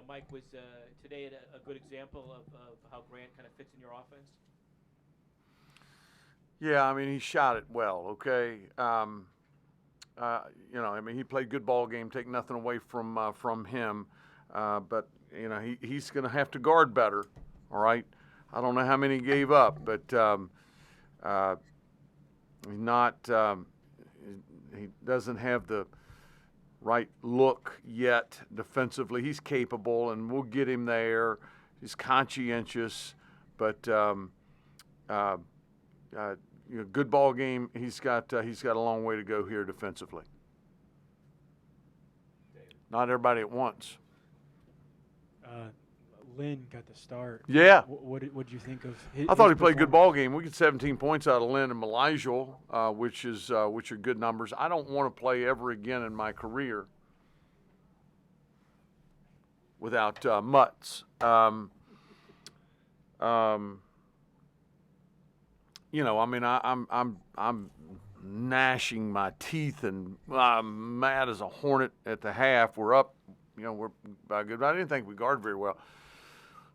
Mike, was today a good example of how Grant kind of fits in your offense? Yeah, I mean, he shot it well, okay? He played good ball game, take nothing away from him. But, he's going to have to guard better, all right? I don't know how many he gave up, but he's not he doesn't have the right look yet defensively. He's capable, and we'll get him there. He's conscientious, but good ball game. He's got a long way to go here defensively. Not everybody at once. Lynn got the start. Yeah. What did you think of I thought he played good ball game. We get 17 points out of Lynn and Malaysia, which are good numbers. I don't want to play ever again in my career without Mutts. I'm gnashing my teeth and I'm mad as a hornet at the half. We're up, we're by good. I didn't think we guarded very well.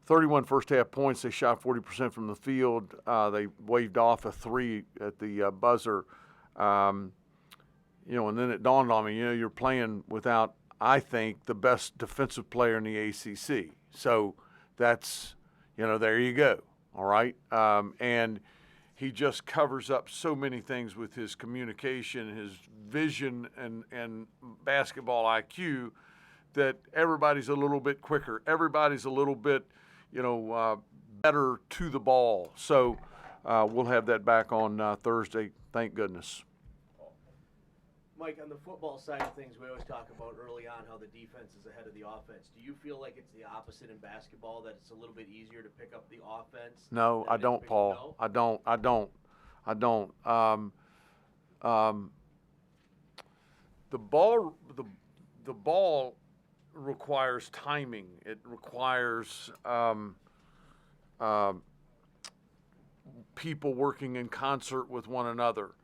31 first half points. They shot 40% from the field. They waved off a 3 at the buzzer. And then it dawned on me, you're playing without, I think, the best defensive player in the ACC. So that's, there you go. All right. And he just covers up so many things with his communication, his vision, and basketball IQ that everybody's a little bit quicker. Everybody's a little bit, better to the ball. So we'll have that back on Thursday, thank goodness. Mike, on the football side of things, we always talk about early on how the defense is ahead of the offense. Do you feel like it's the opposite in basketball, that it's a little bit easier to pick up the offense? No, I don't, Paul. No? I don't. The ball requires timing. It requires people working in concert with one another.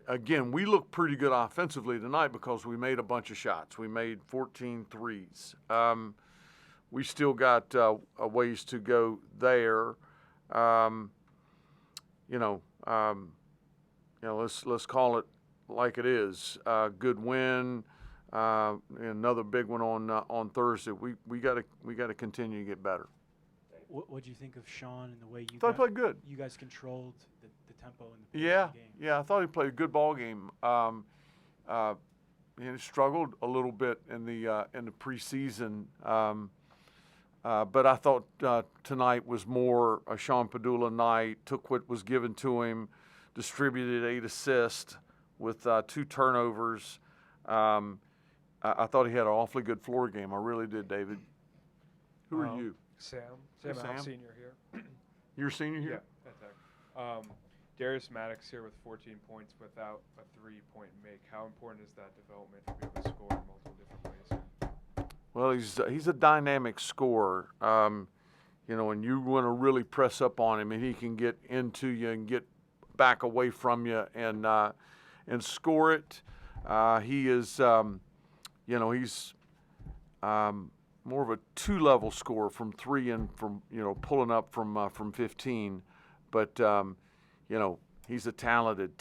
Again, we look pretty good offensively tonight because we made a bunch of shots. We made 14 threes. We still got a ways to go there. Let's call it like it is. Good win. Another big one on Thursday. We got to continue to get better. What do you think of Sean and the way I thought he played good. You guys controlled the tempo in the game? Yeah, I thought he played a good ball game. He struggled a little bit in the preseason, but I thought tonight was more a Sean Padula night. Took what was given to him, distributed 8 assists with 2 turnovers. I thought he had an awfully good floor game. I really did, David. Who are you? Sam, Hey, Sam. I'm senior here. You're a senior here? Yeah, at Tech. Darius Maddox here with 14 points without a 3-point make. How important is that development to be able to score in multiple different ways? Well, he's a dynamic scorer. And you want to really press up on him, and he can get into you and get back away from you and score it. He is, he's more of a 2-level scorer from 3 and from pulling up from 15, but he's a talented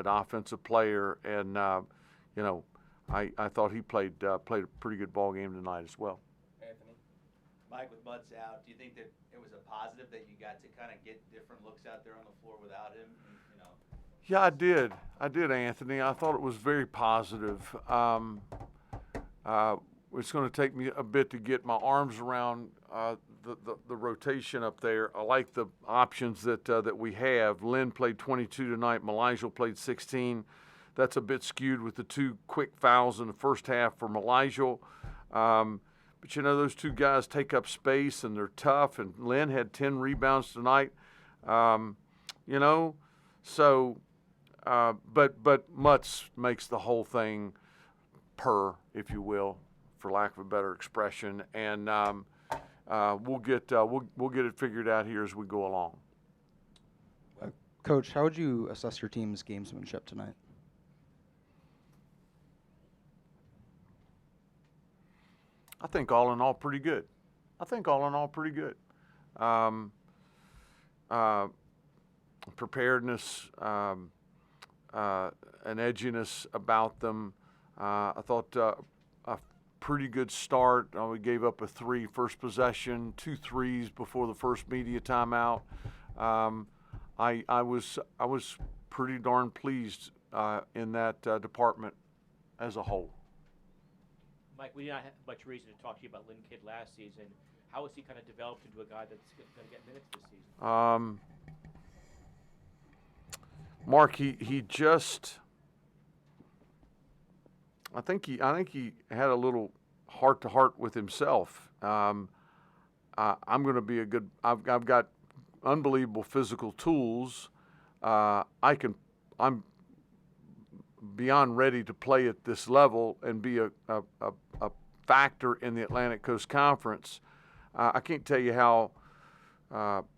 offensive player, and I thought he played a pretty good ball game tonight as well. Anthony, Mike, with Mutts out, do you think that it was a positive that you got to kind of get different looks out there on the floor without him? Yeah, I did, Anthony. I thought it was very positive. It's going to take me a bit to get my arms around the rotation up there. I like the options that we have. Lynn played 22 tonight. Malaysia played 16. That's a bit skewed with the 2 quick fouls in the first half for Malaysia. But those 2 guys take up space and they're tough. And Lynn had 10 rebounds tonight. But Mutts makes the whole thing if you will, for lack of a better expression, and we'll get it figured out here as we go along. Coach, how would you assess your team's gamesmanship tonight? I think all in all pretty good. Preparedness, an edginess about them. I thought a pretty good start. We gave up a 3 first possession, 2 threes before the first media timeout. I was pretty darn pleased in that department as a whole. Mike, we did not have much reason to talk to you about Lynn Kidd last season. How has he kind of developed into a guy that's going to get minutes this season? Mark, he just, I think he had a little heart-to-heart with himself. I'm going to be a good. I've got unbelievable physical tools. I'm beyond ready to play at this level and be a factor in the Atlantic Coast Conference. I can't tell you how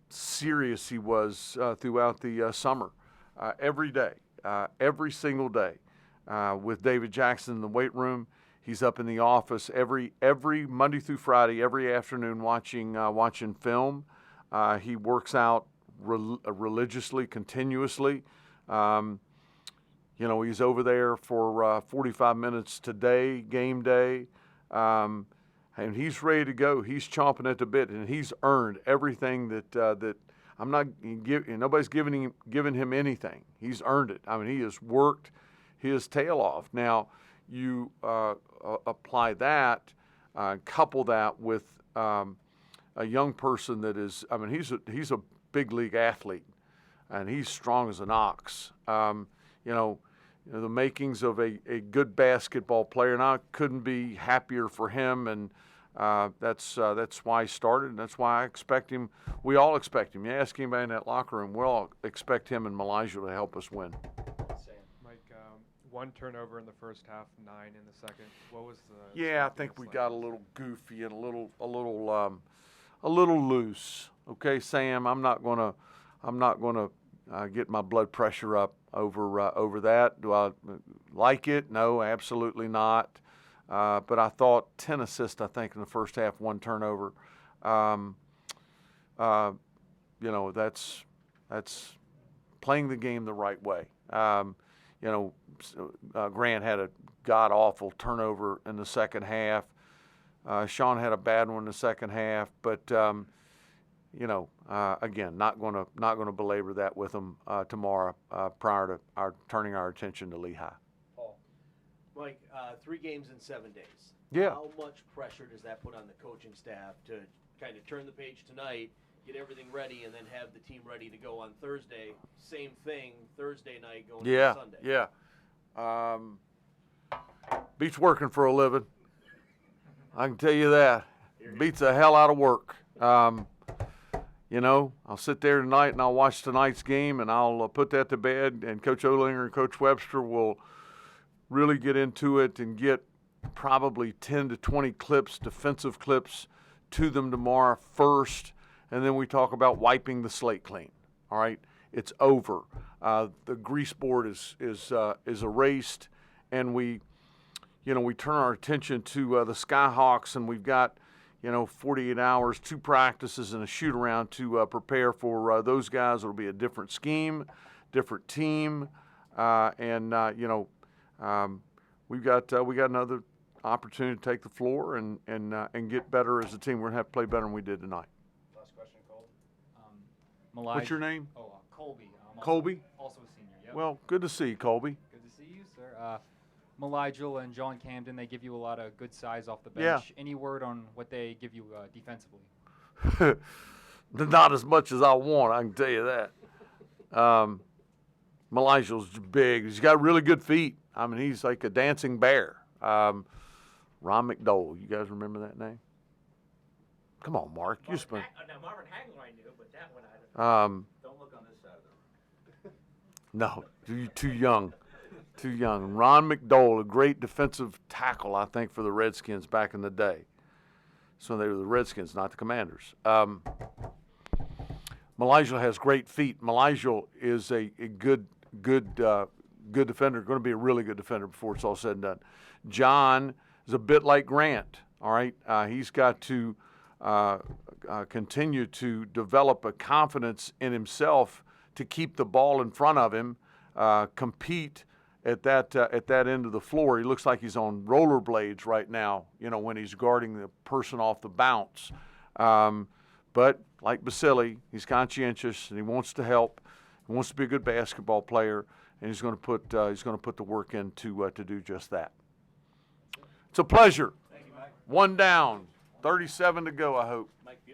serious he was throughout the summer. Every day, every single day, with David Jackson in the weight room. He's up in the office every Monday through Friday, every afternoon watching film. He works out religiously, continuously. He's over there for 45 minutes today, game day, and he's ready to go. He's chomping at the bit, and he's earned everything that I'm not. Nobody's giving him anything. He's earned it. I mean, he has worked his tail off. Now, you apply that, couple that with a young person that is. I mean, he's a big league athlete, and he's strong as an ox. The makings of a good basketball player, and I couldn't be happier for him. And that's why he started, and that's why I expect him. We all expect him. You ask anybody in that locker room, we all expect him and Malaysia to help us win. Mike, 1 turnover in the first half, 9 in the second. What was the? Yeah, I think we got a little goofy and a little loose. Okay, Sam, I'm not gonna get my blood pressure up over that. Do I like it? No, absolutely not. But I thought 10 assists, I think, in the first half, 1 turnover. That's playing the game the right way. Grant had a god-awful turnover in the second half. Sean had a bad one in the second half. But, again, not going to belabor that with them tomorrow prior to turning our attention to Lehigh. Mike, 3 games in 7 days. Yeah. How much pressure does that put on the coaching staff to kind of turn the page tonight, get everything ready, and then have the team ready to go on Thursday? Same thing, Thursday night going into Sunday. Yeah. Beats working for a living. I can tell you that. Beats the hell out of work. I'll sit there tonight and I'll watch tonight's game and I'll put that to bed, and Coach Olinger and Coach Webster will really get into it and get probably 10 to 20 clips, defensive clips, to them tomorrow first, and then we talk about wiping the slate clean. All right, it's over. The grease board is erased, and we turn our attention to the Skyhawks, and we've got 48 hours, 2 practices, and a shoot around to prepare for those guys. It'll be a different scheme, different team, we've got another opportunity to take the floor and get better as a team. We're gonna have to play better than we did tonight. Last question, Cole. What's your name? Colby. Colby. Also a senior. Yep. Well, good to see you, Colby. Good to see you, sir. Maligel and John Camden, they give you a lot of good size off the bench. Yeah. Any word on what they give you defensively? Not as much as I want, I can tell you that. Malagel's big. He's got really good feet. I mean, he's like a dancing bear. Ron McDowell, you guys remember that name? Come on, Mark. You spent. Now, Marvin Hagler I knew, but that one I don't. Don't look on this side of the room. No, you're too young. Too young. Ron McDowell, a great defensive tackle, I think, for the Redskins back in the day. So they were the Redskins, not the Commanders. Maligel has great feet. Maligel is a good defender, going to be a really good defender before it's all said and done. John is a bit like Grant. All right, he's got to continue to develop a confidence in himself to keep the ball in front of him, compete at that end of the floor. He looks like he's on rollerblades right now, you know, when he's guarding the person off the bounce. But like Basili, he's conscientious and he wants to help. He wants to be a good basketball player, and he's going to put the work in to do just that. It's a pleasure. Thank you, Mike. One down, 37 to go, I hope. Mike,